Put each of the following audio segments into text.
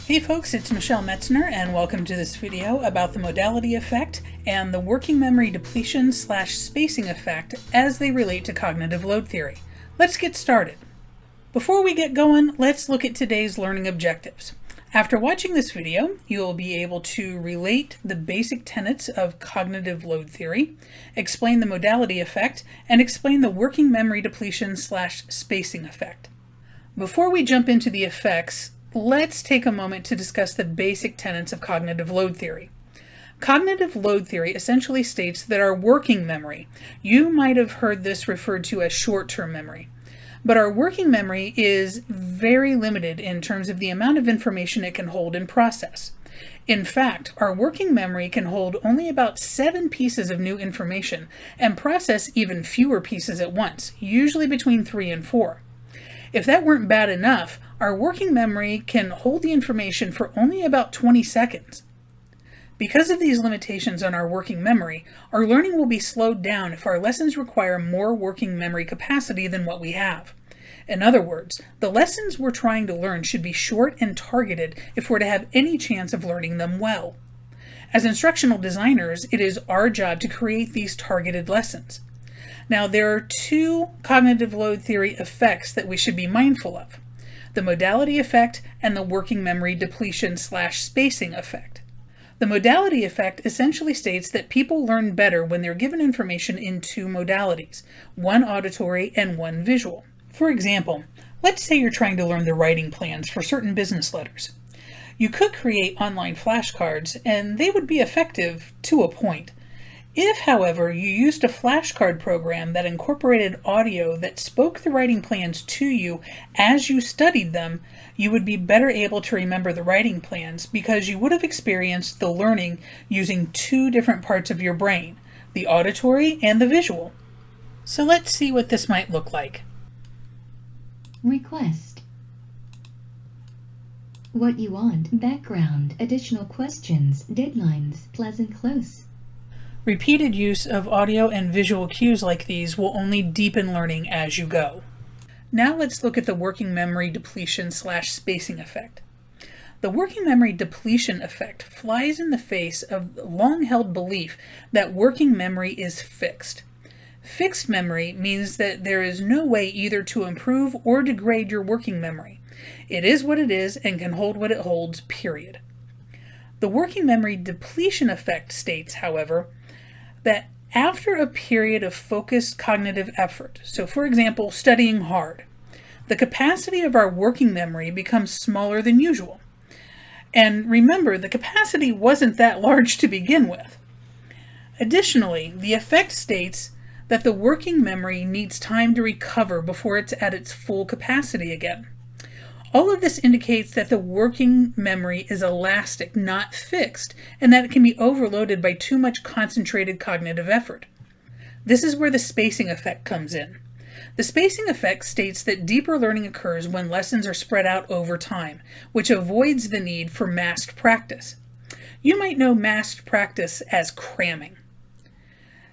Hey folks, it's Michelle Metzner and welcome to this video about the modality effect and the working memory depletion / spacing effect as they relate to cognitive load theory. Let's get started. Before we get going, let's look at today's learning objectives. After watching this video, you will be able to relate the basic tenets of cognitive load theory, explain the modality effect, and explain the working memory depletion / spacing effect. Before we jump into the effects, let's take a moment to discuss the basic tenets of cognitive load theory. Cognitive load theory essentially states that our working memory, you might have heard this referred to as short-term memory, but our working memory is very limited in terms of the amount of information it can hold and process. In fact, our working memory can hold only about 7 pieces of new information and process even fewer pieces at once, usually between 3 and 4. If that weren't bad enough, our working memory can hold the information for only about 20 seconds. Because of these limitations on our working memory, our learning will be slowed down if our lessons require more working memory capacity than what we have. In other words, the lessons we're trying to learn should be short and targeted if we're to have any chance of learning them well. As instructional designers, it is our job to create these targeted lessons. Now, there are 2 cognitive load theory effects that we should be mindful of: the modality effect and the working memory depletion / spacing effect. The modality effect essentially states that people learn better when they're given information in 2 modalities, one auditory and one visual. For example, let's say you're trying to learn the writing plans for certain business letters. You could create online flashcards, and they would be effective to a point. If, however, you used a flashcard program that incorporated audio that spoke the writing plans to you as you studied them, you would be better able to remember the writing plans because you would have experienced the learning using 2 different parts of your brain, the auditory and the visual. So let's see what this might look like. Request. What you want, background, additional questions, deadlines, pleasant close. Repeated use of audio and visual cues like these will only deepen learning as you go. Now let's look at the working memory depletion / spacing effect. The working memory depletion effect flies in the face of the long-held belief that working memory is fixed. Fixed memory means that there is no way either to improve or degrade your working memory. It is what it is and can hold what it holds, period. The working memory depletion effect states, however, that after a period of focused cognitive effort, so for example, studying hard, the capacity of our working memory becomes smaller than usual. And remember, the capacity wasn't that large to begin with. Additionally, the effect states that the working memory needs time to recover before it's at its full capacity again. All of this indicates that the working memory is elastic, not fixed, and that it can be overloaded by too much concentrated cognitive effort. This is where the spacing effect comes in. The spacing effect states that deeper learning occurs when lessons are spread out over time, which avoids the need for massed practice. You might know massed practice as cramming.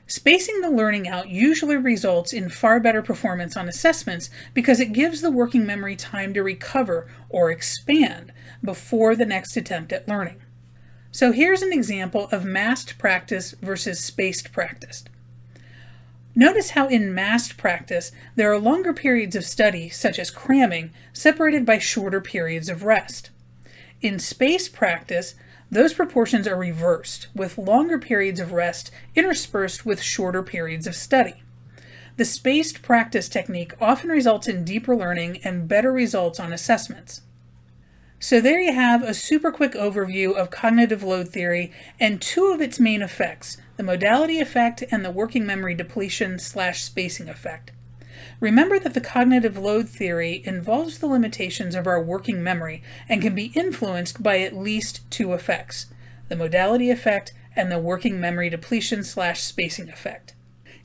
Spacing the learning out usually results in far better performance on assessments because it gives the working memory time to recover or expand before the next attempt at learning. So here's an example of massed practice versus spaced practice. Notice how in massed practice there are longer periods of study, such as cramming, separated by shorter periods of rest. In spaced practice, those proportions are reversed, with longer periods of rest interspersed with shorter periods of study. The spaced practice technique often results in deeper learning and better results on assessments. So there you have a super quick overview of cognitive load theory and 2 of its main effects, the modality effect and the working memory depletion / spacing effect. Remember that the cognitive load theory involves the limitations of our working memory and can be influenced by at least 2 effects, the modality effect and the working memory depletion / spacing effect.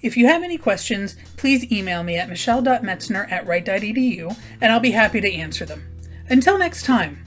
If you have any questions, please email me at michelle.metzner@wright.edu and I'll be happy to answer them. Until next time.